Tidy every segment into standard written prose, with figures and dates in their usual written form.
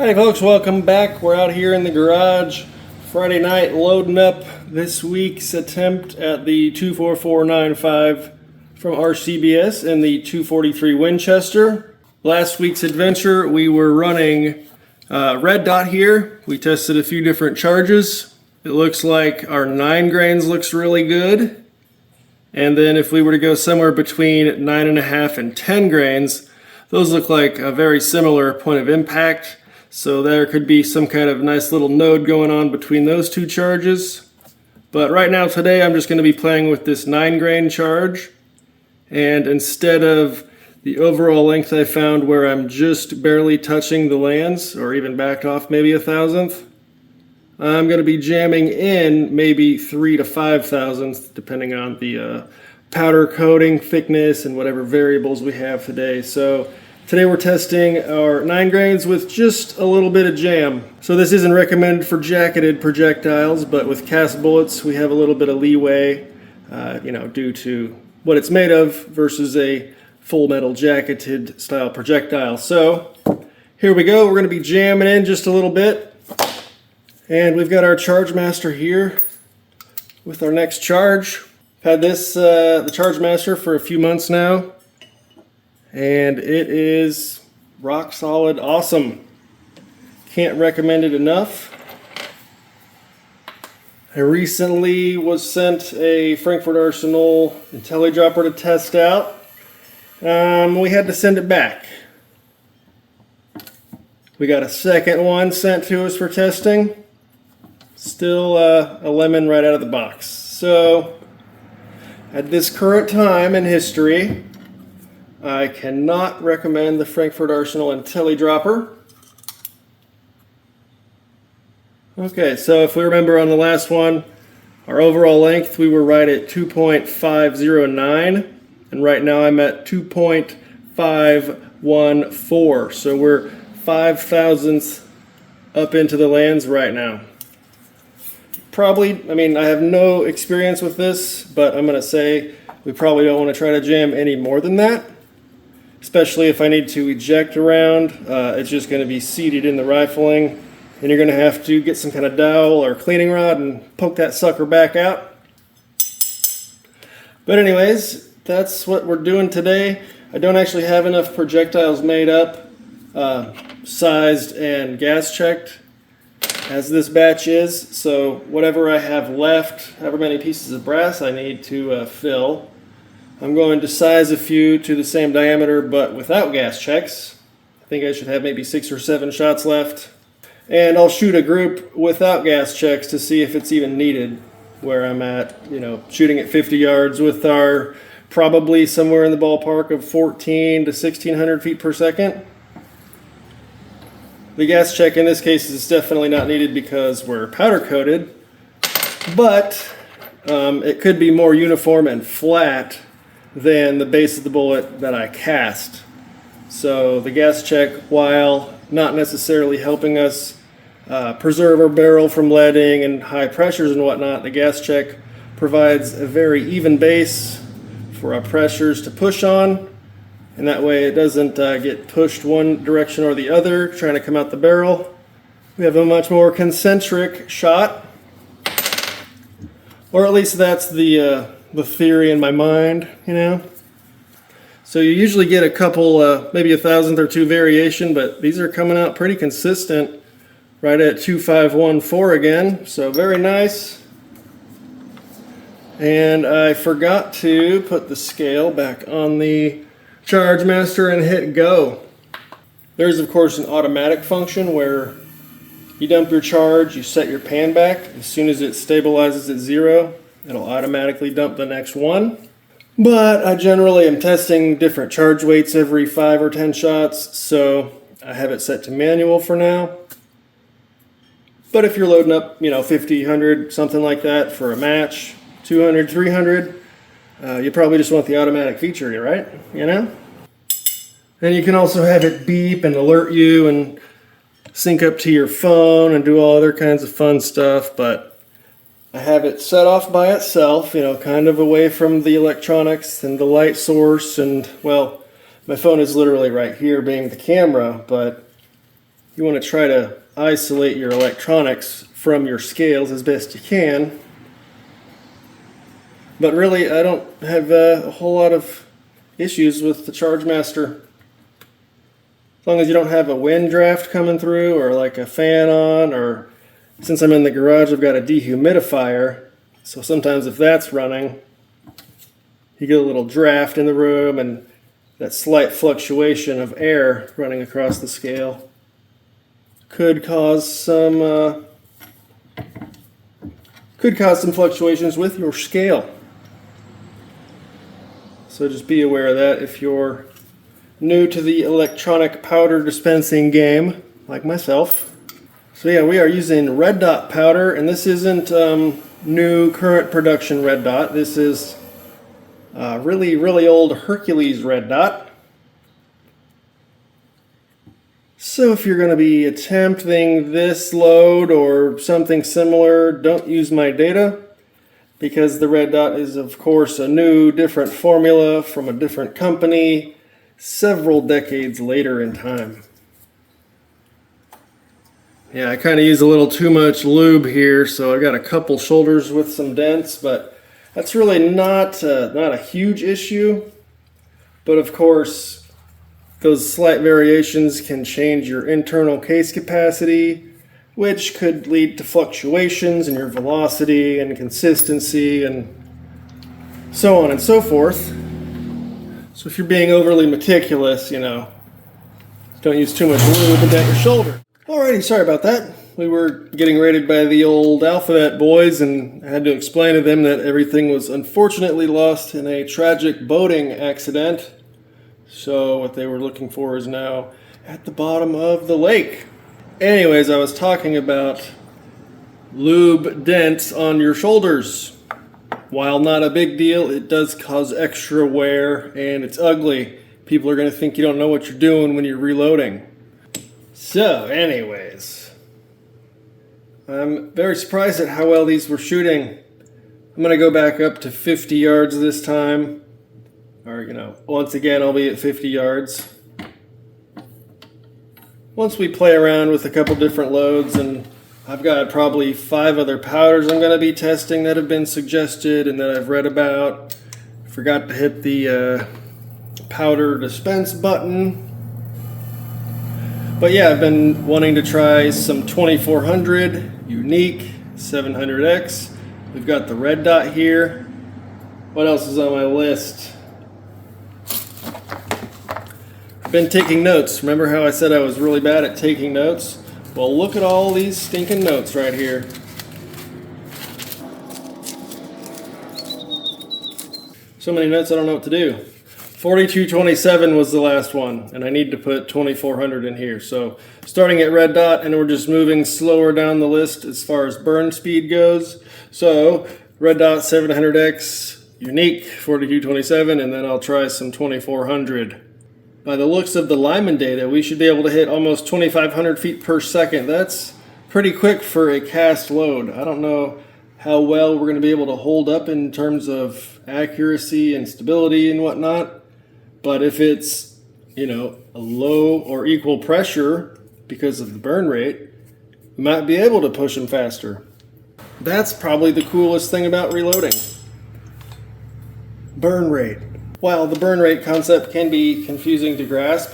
Hi folks, welcome back. We're out here in the garage Friday night loading up this week's attempt at the 24495 from RCBS and the 243 Winchester. Last week's adventure we were running red dot here. We tested a few different charges. It looks like our 9 grains looks really good. And then if we were to go somewhere between 9.5 and 10 grains, those look like a very similar point of impact. So there could be some kind of nice little node going on between those two charges. But right now today I'm just going to be playing with this 9 grain charge. And instead of the overall length I found where I'm just barely touching the lands, or even backed off maybe 1/1000th, I'm going to be jamming in maybe 3 to 5 thousandths depending on the powder coating thickness and whatever variables we have today. So today we're testing our 9 grains with just a little bit of jam. So this isn't recommended for jacketed projectiles, but with cast bullets we have a little bit of leeway, due to what it's made of versus a full metal jacketed style projectile. So here we go, we're going to be jamming in just a little bit. And we've got our Charge Master here with our next charge. Had this, the Charge Master, for a few months now. And it is rock solid awesome. Can't recommend it enough. I recently was sent a Frankfurt Arsenal IntelliDropper to test out. We had to send it back. We got a second one sent to us for testing. Still a lemon right out of the box. So at this current time in history, I cannot recommend the Frankfurt Arsenal IntelliDropper. Okay, so if we remember on the last one, our overall length, we were right at 2.509, and right now I'm at 2.514, so we're 5 thousandths up into the lands right now. Probably, I have no experience with this, but I'm going to say we probably don't want to try to jam any more than that. Especially if I need to eject around, it's just going to be seated in the rifling, and you're going to have to get some kind of dowel or cleaning rod and poke that sucker back out. But anyways, that's what we're doing today. I don't actually have enough projectiles made up, sized and gas checked as this batch is, so whatever I have left, however many pieces of brass I need to fill, I'm going to size a few to the same diameter but without gas checks. I think I should have maybe 6 or 7 shots left. And I'll shoot a group without gas checks to see if it's even needed where I'm at, shooting at 50 yards with our probably somewhere in the ballpark of 14 to 1600 feet per second. The gas check in this case is definitely not needed because we're powder coated, but it could be more uniform and flat than the base of the bullet that I cast. So the gas check, while not necessarily helping us preserve our barrel from leading and high pressures and whatnot, the gas check provides a very even base for our pressures to push on, and that way it doesn't get pushed one direction or the other trying to come out the barrel. We have a much more concentric shot, or at least that's the theory in my mind, So you usually get a couple, maybe 1,000th or 2 variation, but these are coming out pretty consistent, right at 2.514 again, so very nice. And I forgot to put the scale back on the Charge Master and hit go. There's of course an automatic function where you dump your charge, you set your pan back, as soon as it stabilizes at 0, it'll automatically dump the next one. But I generally am testing different charge weights every 5 or 10 shots, so I have it set to manual for now. But if you're loading up, 50, 100, something like that for a match, 200, 300, you probably just want the automatic feature, right? And you can also have it beep and alert you and sync up to your phone and do all other kinds of fun stuff, but I have it set off by itself, kind of away from the electronics and the light source, and well, my phone is literally right here being the camera, but you want to try to isolate your electronics from your scales as best you can. But really, I don't have a whole lot of issues with the Chargemaster. As long as you don't have a wind draft coming through or like a fan on, or since I'm in the garage, I've got a dehumidifier. So sometimes if that's running, you get a little draft in the room and that slight fluctuation of air running across the scale could cause some fluctuations with your scale. So just be aware of that if you're new to the electronic powder dispensing game, like myself. So yeah, we are using red dot powder, and this isn't new current production red dot. This is really old Hercules red dot. So if you're going to be attempting this load or something similar, don't use my data, because the red dot is of course a new, different formula from a different company several decades later in time. Yeah, I kind of use a little too much lube here, so I got a couple shoulders with some dents, but that's really not a huge issue. But of course, those slight variations can change your internal case capacity, which could lead to fluctuations in your velocity and consistency and so on and so forth. So if you're being overly meticulous, don't use too much lube and dent your shoulder. Alrighty, sorry about that. We were getting raided by the old Alphabet boys, and I had to explain to them that everything was unfortunately lost in a tragic boating accident. So what they were looking for is now at the bottom of the lake. Anyways, I was talking about lube dents on your shoulders. While not a big deal, it does cause extra wear, and it's ugly. People are going to think you don't know what you're doing when you're reloading. So, anyways, I'm very surprised at how well these were shooting. I'm going to go back up to 50 yards this time. Or, once again, I'll be at 50 yards. Once we play around with a couple different loads, and I've got probably 5 other powders I'm going to be testing that have been suggested and that I've read about. Forgot to hit the powder dispense button. But yeah, I've been wanting to try some 2400, Unique, 700X. We've got the red dot here. What else is on my list? I've been taking notes. Remember how I said I was really bad at taking notes? Well, look at all these stinking notes right here. So many notes I don't know what to do. 4227 was the last one, and I need to put 2400 in here. So starting at red dot, and we're just moving slower down the list as far as burn speed goes. So red dot 700X, Unique 4227, and then I'll try some 2400. By the looks of the Lyman data, we should be able to hit almost 2,500 feet per second. That's pretty quick for a cast load. I don't know how well we're going to be able to hold up in terms of accuracy and stability and whatnot. But if it's, a low or equal pressure because of the burn rate, we might be able to push them faster. That's probably the coolest thing about reloading. Burn rate. While the burn rate concept can be confusing to grasp,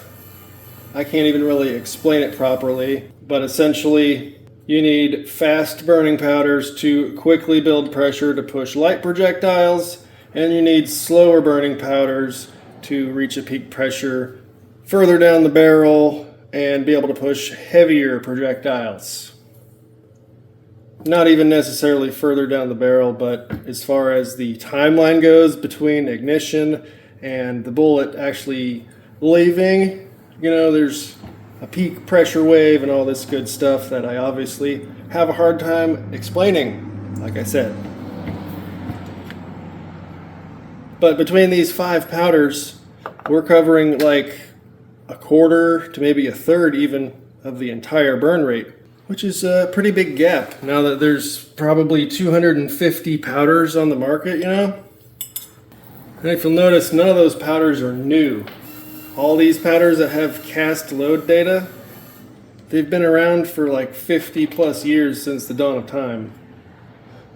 I can't even really explain it properly, but essentially you need fast burning powders to quickly build pressure to push light projectiles, and you need slower burning powders to reach a peak pressure further down the barrel and be able to push heavier projectiles. Not even necessarily further down the barrel, but as far as the timeline goes between ignition and the bullet actually leaving, there's a peak pressure wave and all this good stuff that I obviously have a hard time explaining, like I said. But between these 5 powders, we're covering like a quarter to maybe a third even of the entire burn rate, which is a pretty big gap now that there's probably 250 powders on the market, And if you'll notice, none of those powders are new. All these powders that have cast load data, They've been around for like 50 plus years since the dawn of time.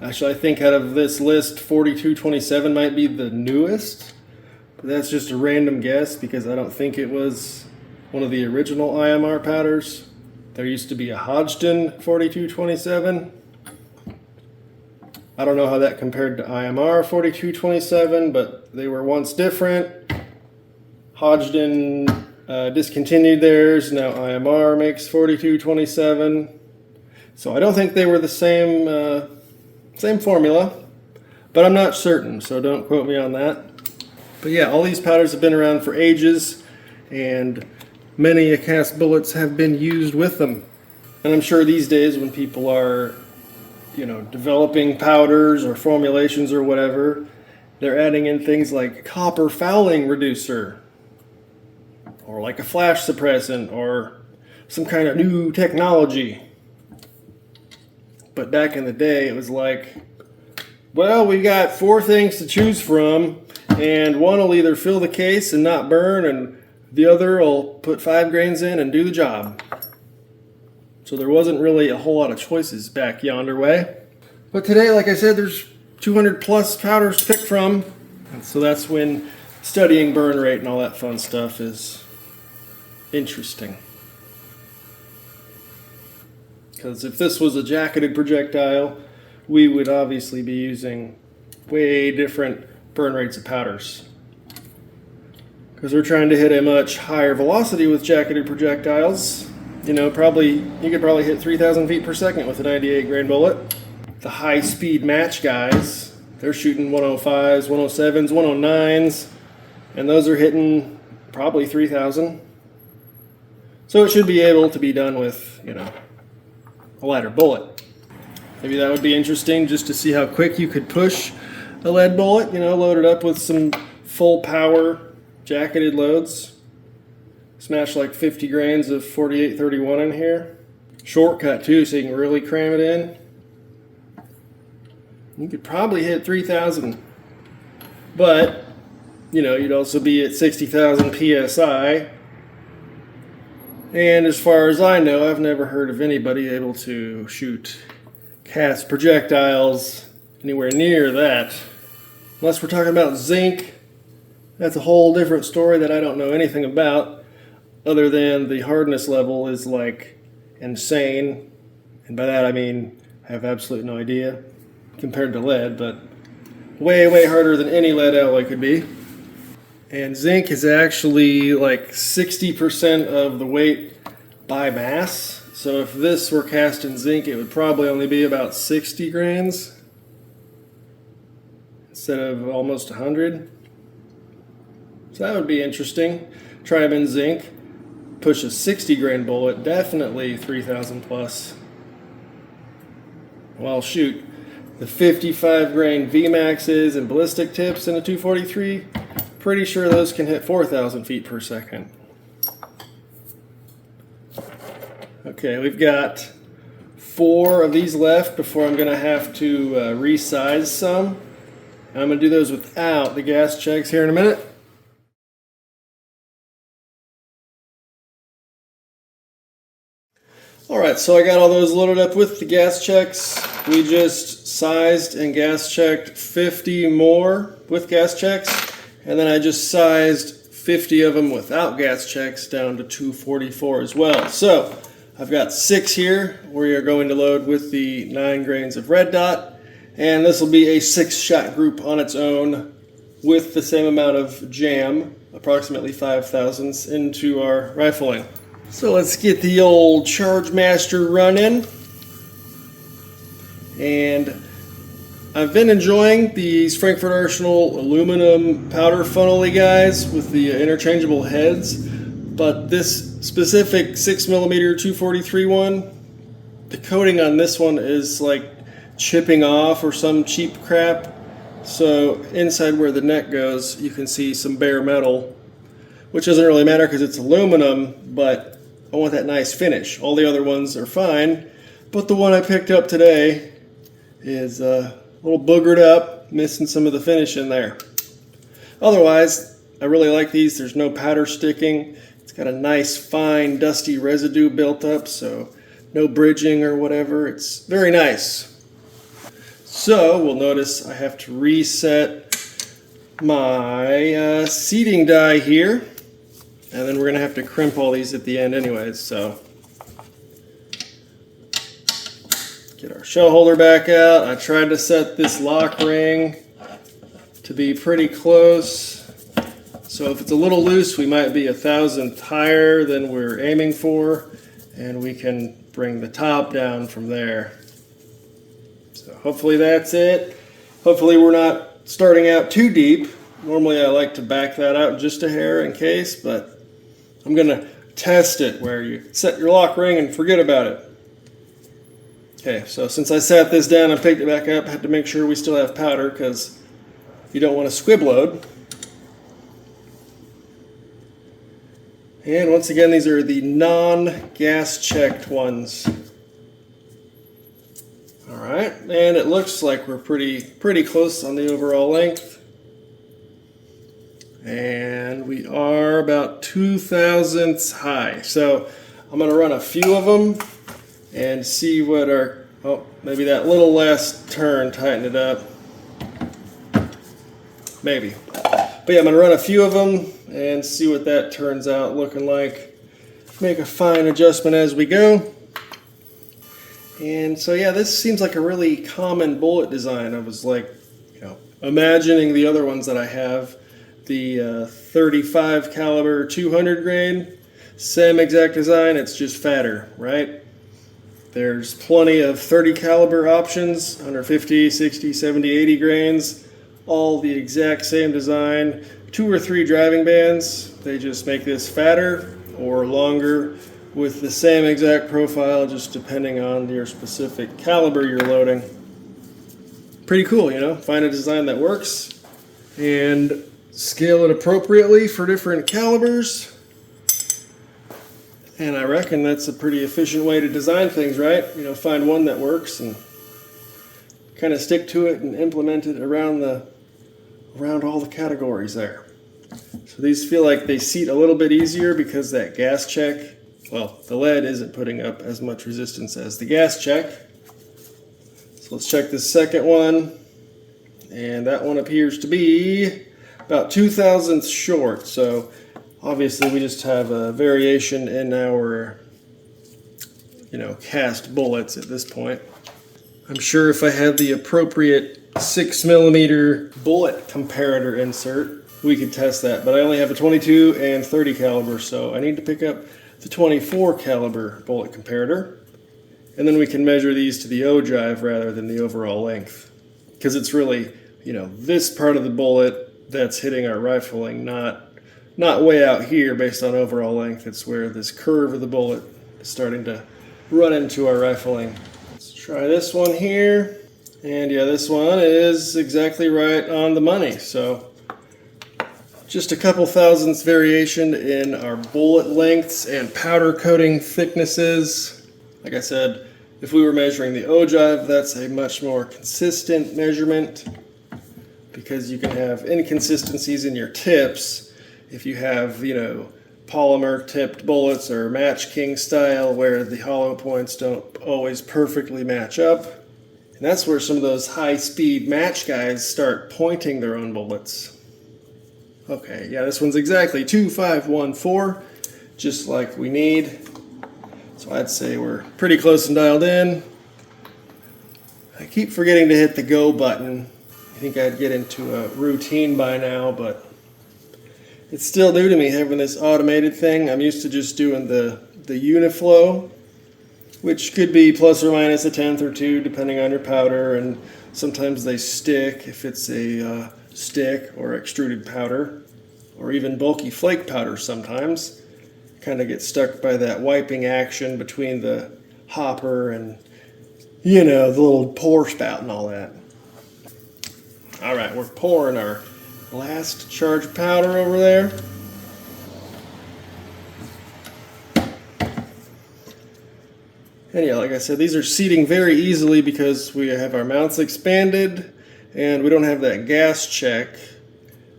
Actually, I think out of this list, 4227 might be the newest. But that's just a random guess because I don't think it was one of the original IMR powders. There used to be a Hodgdon 4227. I don't know how that compared to IMR 4227, but they were once different. Hodgdon discontinued theirs. Now IMR makes 4227. So I don't think they were the same formula, but I'm not certain, so don't quote me on that. But yeah, all these powders have been around for ages, and many cast bullets have been used with them. And I'm sure these days when people are, developing powders or formulations or whatever, they're adding in things like copper fouling reducer, or like a flash suppressant, or some kind of new technology. But back in the day, it was like, well, we got 4 things to choose from, and one will either fill the case and not burn, and the other will put 5 grains in and do the job. So there wasn't really a whole lot of choices back yonder way. But today, like I said, there's 200 plus powders to pick from. And so that's when studying burn rate and all that fun stuff is interesting. Because if this was a jacketed projectile, we would obviously be using way different burn rates of powders. Because we're trying to hit a much higher velocity with jacketed projectiles. You could probably hit 3,000 feet per second with a 98 grain bullet. The high speed match guys, they're shooting 105s, 107s, 109s, and those are hitting probably 3,000. So it should be able to be done with, a lighter bullet. Maybe that would be interesting just to see how quick you could push a lead bullet, load it up with some full power jacketed loads. Smash like 50 grains of 4831 in here. Shortcut too, so you can really cram it in. You could probably hit 3,000. But, you'd also be at 60,000 PSI. And as far as I know, I've never heard of anybody able to shoot cast projectiles anywhere near that. Unless we're talking about zinc. That's a whole different story that I don't know anything about. Other than the hardness level is like insane. And by that I mean I have absolutely no idea compared to lead, but way, way harder than any lead alloy could be. And zinc is actually like 60% of the weight by mass. So if this were cast in zinc, it would probably only be about 60 grains instead of almost 100. So that would be interesting. Try them in zinc. Push a 60 grain bullet, definitely 3,000 plus. Well, shoot, the 55 grain VMAXs and ballistic tips in a 243, pretty sure those can hit 4,000 feet per second. Okay, we've got 4 of these left before I'm going to have to resize some. I'm going to do those without the gas checks here in a minute. Alright, so I got all those loaded up with the gas checks. We just sized and gas checked 50 more with gas checks, and then I just sized 50 of them without gas checks down to 244 as well. So I've got 6 here we are going to load with the 9 grains of red dot, and this will be a 6-shot group on its own with the same amount of jam, approximately 5 thousandths, into our rifling. So let's get the old Charge Master running. And I've been enjoying these Frankfurt Arsenal aluminum powder funnel-y guys with the interchangeable heads, but this specific 6mm 243 one, the coating on this one is like chipping off or some cheap crap. So inside where the neck goes, you can see some bare metal, which doesn't really matter because it's aluminum, but I want that nice finish. All the other ones are fine, but the one I picked up today is a little boogered up, missing some of the finish in there. Otherwise, I really like these. There's no powder sticking. It's got a nice, fine, dusty residue built up, so no bridging or whatever. It's very nice. So we'll notice I have to reset my seating die here, and then we're going to have to crimp all these at the end anyways. So get our shell holder back out. I tried to set this lock ring to be pretty close. So if it's a little loose, we might be 1/1000th higher than we're aiming for, and we can bring the top down from there. So hopefully that's it. Hopefully we're not starting out too deep. Normally I like to back that out just a hair in case, but I'm gonna test it where you set your lock ring and forget about it. Okay, so since I sat this down and picked it back up, I had to make sure we still have powder because you don't want to squib load. And once again, these are the non-gas checked ones. All right, and it looks like we're pretty close on the overall length. And we are about 2/1000ths high. So I'm gonna run a few of them and see what our, oh, maybe that little last turn tightened it up. Maybe. But yeah, I'm gonna run a few of them and see what that turns out looking like. Make a fine adjustment as we go. And so yeah, this seems like a really common bullet design. I was like, imagining the other ones that I have, the 35 caliber 200 grain, same exact design, it's just fatter, right? There's plenty of 30 caliber options, 150, 60, 70, 80 grains, all the exact same design. 2 or 3 driving bands, they just make this fatter or longer with the same exact profile, just depending on your specific caliber you're loading. Pretty cool, find a design that works and scale it appropriately for different calibers. And I reckon that's a pretty efficient way to design things, right? Find one that works and kind of stick to it and implement it around all the categories there. So these feel like they seat a little bit easier because that gas check, well, the lead isn't putting up as much resistance as the gas check. So let's check this second one. And that one appears to be about 2/1000ths short. So obviously we just have a variation in our, cast bullets at this point. I'm sure if I had the appropriate 6mm bullet comparator insert, we could test that, but I only have a 22 and 30 caliber, so I need to pick up the 24 caliber bullet comparator, and then we can measure these to the ogive rather than the overall length, because it's really, this part of the bullet that's hitting our rifling, not way out here based on overall length. It's where this curve of the bullet is starting to run into our rifling. Let's try this one here, and yeah, this one is exactly right on the money. So just a couple thousandths variation in our bullet lengths and powder coating thicknesses. Like I said, if we were measuring the ogive, that's a much more consistent measurement because you can have inconsistencies in your tips if you have, polymer tipped bullets or Match King style where the hollow points don't always perfectly match up. And that's where some of those high speed match guys start pointing their own bullets. Okay, yeah, this one's exactly 2.514, just like we need. So I'd say we're pretty close and dialed in. I keep forgetting to hit the go button. I think I'd get into a routine by now, but it's still new to me having this automated thing. I'm used to just doing the uniflow, which could be plus or minus 1/10 or 2 depending on your powder, and sometimes they stick if it's a stick or extruded powder, or even bulky flake powder sometimes. Kind of get stuck by that wiping action between the hopper and, the little pour spout and all that. All right, we're pouring our last charge of powder over there. And yeah, like I said, these are seating very easily because we have our mounts expanded and we don't have that gas check.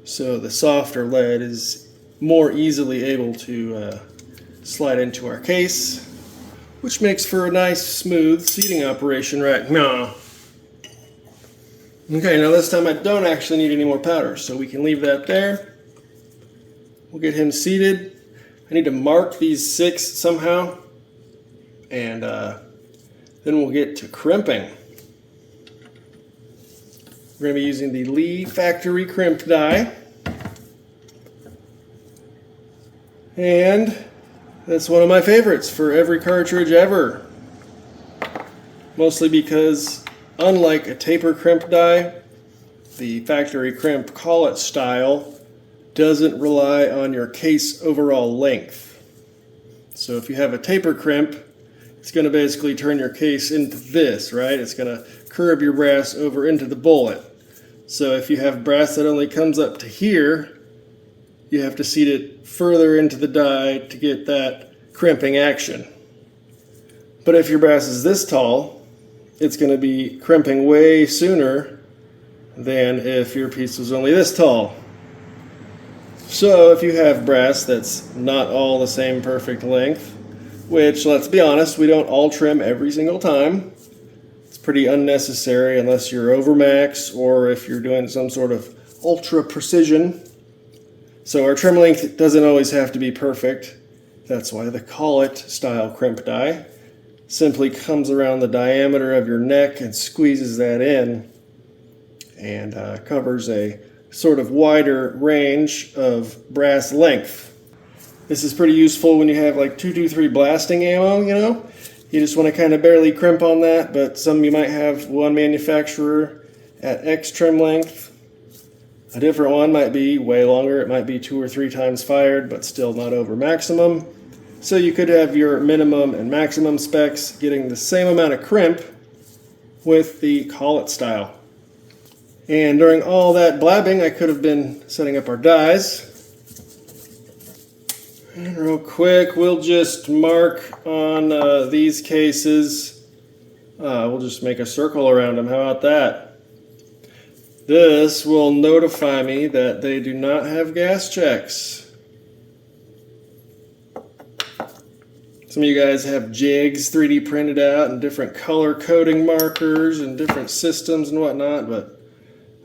So the softer lead is more easily able to slide into our case, which makes for a nice, smooth seating operation right now. Okay, now this time I don't actually need any more powder, so we can leave that there. We'll get him seated. I need to mark these 6 somehow, and then we'll get to crimping. We're going to be using the Lee factory crimp die. And that's one of my favorites for every cartridge ever. Mostly because, unlike a taper crimp die, the factory crimp collet style doesn't rely on your case overall length. So if you have a taper crimp, it's going to basically turn your case into this, right? It's going to curve your brass over into the bullet. So if you have brass that only comes up to here, you have to seat it further into the die to get that crimping action. But if your brass is this tall, it's going to be crimping way sooner than if your piece was only this tall. So if you have brass that's not all the same perfect length, which, let's be honest, we don't all trim every single time. It's pretty unnecessary unless you're over max or if you're doing some sort of ultra precision. So our trim length doesn't always have to be perfect. That's why the collet style crimp die simply comes around the diameter of your neck and squeezes that in and covers a sort of wider range of brass length. This is pretty useful when you have like 223 blasting ammo, you know? You just want to kind of barely crimp on that, but some you might have one manufacturer at X trim length. A different one might be way longer. It might be 2 or 3 times fired, but still not over maximum. So you could have your minimum and maximum specs getting the same amount of crimp with the collet style. And during all that blabbing, I could have been setting up our dies. And real quick, we'll just mark on these cases. We'll just make a circle around them. How about that? This will notify me that they do not have gas checks. Some of you guys have jigs 3D printed out and different color coding markers and different systems and whatnot, but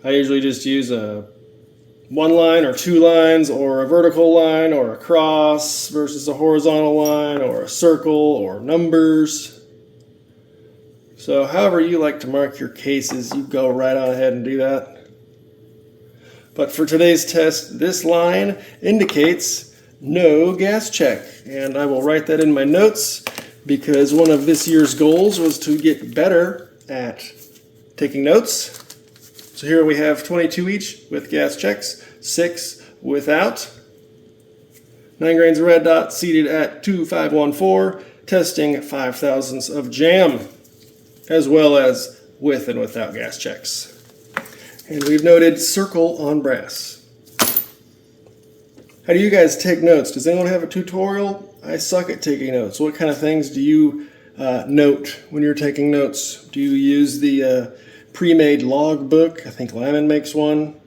I usually just use a 1 line or 2 lines or a vertical line or a cross versus a horizontal line or a circle or numbers. So however you like to mark your cases, you go right on ahead and do that. But for today's test, this line indicates no gas check. And I will write that in my notes because one of this year's goals was to get better at taking notes. So here we have 22 each with gas checks, 6 without. 9 grains of red dot seated at 2514, testing 5 thousandths of jam, as well as with and without gas checks. And we've noted circle on brass. How do you guys take notes? Does anyone have a tutorial? I suck at taking notes. What kind of things do you note when you're taking notes? Do you use the pre-made log book? I think Lyman makes one.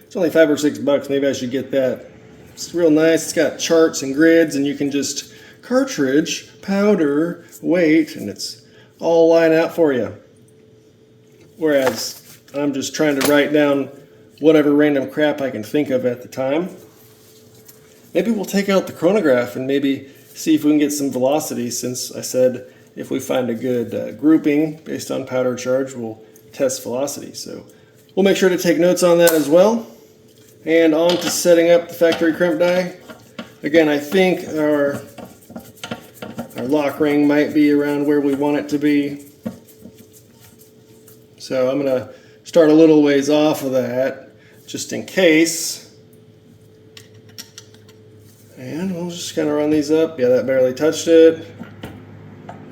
It's only $5 or $6. Maybe I should get that. It's real nice. It's got charts and grids, and you can just cartridge, powder, weight, and it's all lined out for you. Whereas I'm just trying to write down whatever random crap I can think of at the time. Maybe we'll take out the chronograph and maybe see if we can get some velocity, since I said if we find a good grouping based on powder charge, we'll test velocity. So we'll make sure to take notes on that as well. And on to setting up the factory crimp die. Again, I think our lock ring might be around where we want it to be. So I'm going to start a little ways off of that, just in case. And we'll just kind of run these up. Yeah, that barely touched it.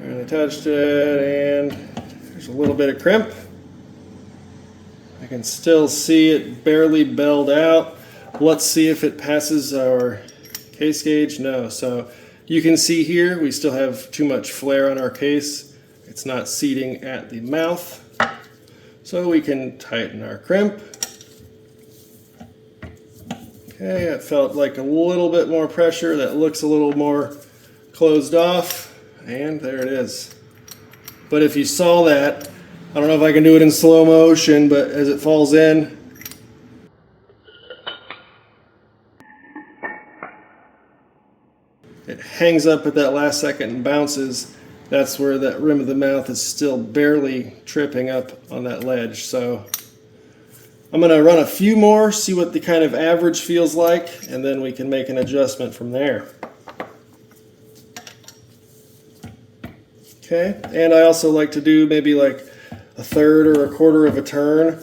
Barely touched it, and there's a little bit of crimp. I can still see it barely belled out. Let's see if it passes our case gauge. No, so you can see here we still have too much flare on our case. It's not seating at the mouth. So we can tighten our crimp. Okay, it felt like a little bit more pressure. That looks a little more closed off, and there it is. But if you saw that, I don't know if I can do it in slow motion, but as it falls in, it hangs up at that last second and bounces. That's where that rim of the mouth is still barely tripping up on that ledge. So I'm going to run a few more, see what the kind of average feels like, and then we can make an adjustment from there. Okay, and I also like to do maybe like a third or a quarter of a turn,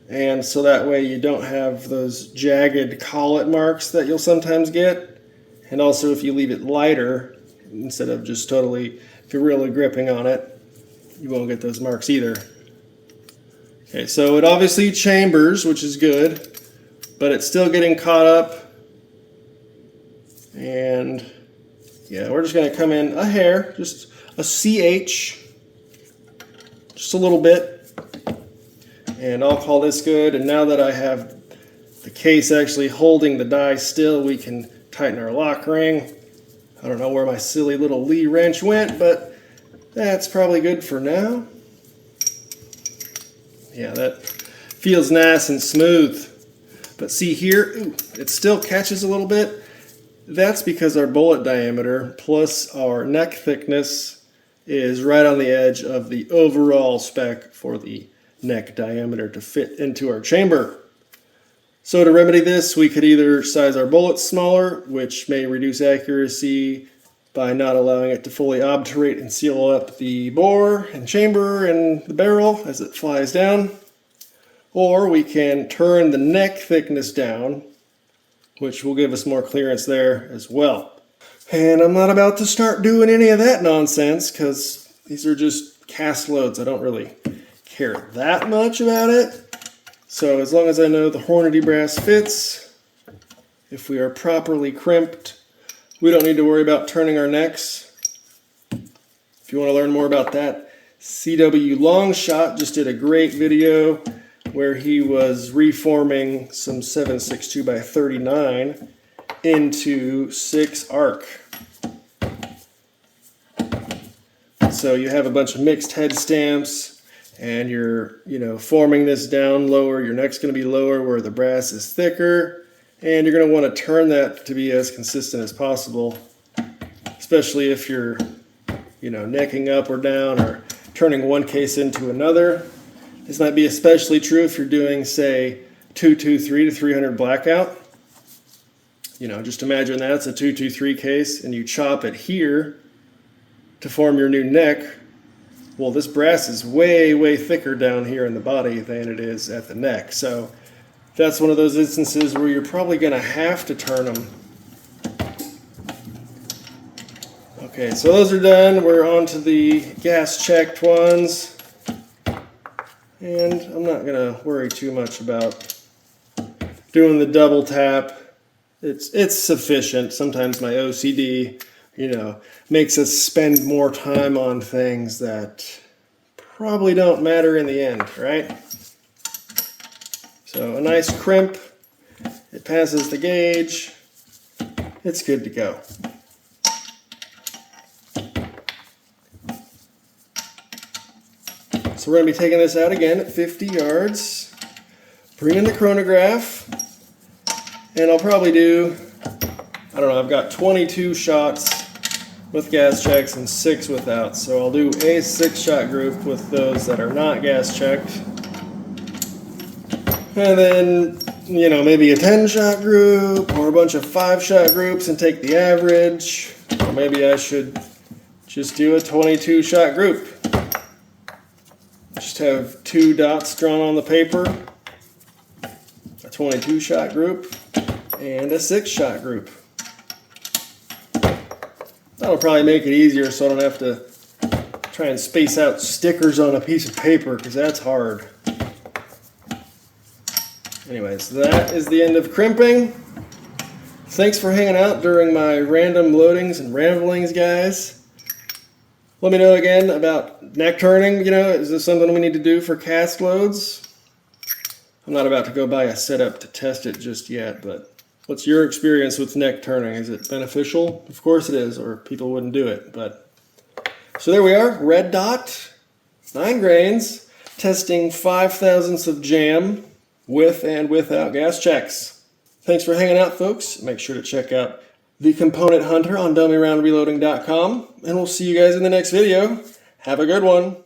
and so that way you don't have those jagged collet marks that you'll sometimes get. And also if you leave it lighter, instead of just totally, if you're really gripping on it, you won't get those marks either. Okay, so it obviously chambers, which is good, but it's still getting caught up. And yeah, we're just going to come in a hair, just a CH, just a little bit, and I'll call this good. And now that I have the case actually holding the die still, we can tighten our lock ring. I don't know where my silly little Lee wrench went, but that's probably good for now. Yeah, that feels nice and smooth. But see here, ooh, it still catches a little bit. That's because our bullet diameter plus our neck thickness is right on the edge of the overall spec for the neck diameter to fit into our chamber. So to remedy this, we could either size our bullets smaller, which may reduce accuracy by not allowing it to fully obturate and seal up the bore and chamber and the barrel as it flies down, or we can turn the neck thickness down, which will give us more clearance there as well. And I'm not about to start doing any of that nonsense because these are just cast loads. I don't really care that much about it. So as long as I know the Hornady brass fits, if we are properly crimped, we don't need to worry about turning our necks. If you want to learn more about that, CW Longshot just did a great video where he was reforming some 7.62 by 39 into 6 arc. So you have a bunch of mixed head stamps, and you're, forming this down lower. Your neck's going to be lower where the brass is thicker, and you're going to want to turn that to be as consistent as possible, especially if you're, necking up or down or turning one case into another. This might be especially true if you're doing, say, 223 to 300 blackout. Just imagine that's a 223 case, and you chop it here to form your new neck. Well, this brass is way, way thicker down here in the body than it is at the neck. So that's one of those instances where you're probably going to have to turn them. Okay, so those are done. We're on to the gas-checked ones. And I'm not going to worry too much about doing the double tap. It's sufficient. Sometimes my OCD makes us spend more time on things that probably don't matter in the end, right? So a nice crimp, it passes the gauge, it's good to go. So we're going to be taking this out again at 50 yards, bring in the chronograph, and I'll probably do, I've got 22 shots with gas checks and 6 without. So I'll do a 6-shot group with those that are not gas checked. And then, maybe a 10-shot group or a bunch of 5-shot groups and take the average. Or maybe I should just do a 22-shot group. Just have 2 dots drawn on the paper, a 22-shot group, and a 6-shot group. That'll probably make it easier so I don't have to try and space out stickers on a piece of paper, because that's hard. Anyways, that is the end of crimping. Thanks for hanging out during my random loadings and ramblings, guys. Let me know again about neck turning. Is this something we need to do for cast loads? I'm not about to go buy a setup to test it just yet, but What's your experience with neck turning? Is it beneficial? Of course it is, or people wouldn't do it. But so there we are, red dot, 9 grains, testing 5/1000ths of jam with and without gas checks. Thanks for hanging out, folks. Make sure to check out The Component Hunter on dummyroundreloading.com, and we'll see you guys in the next video. Have a good one.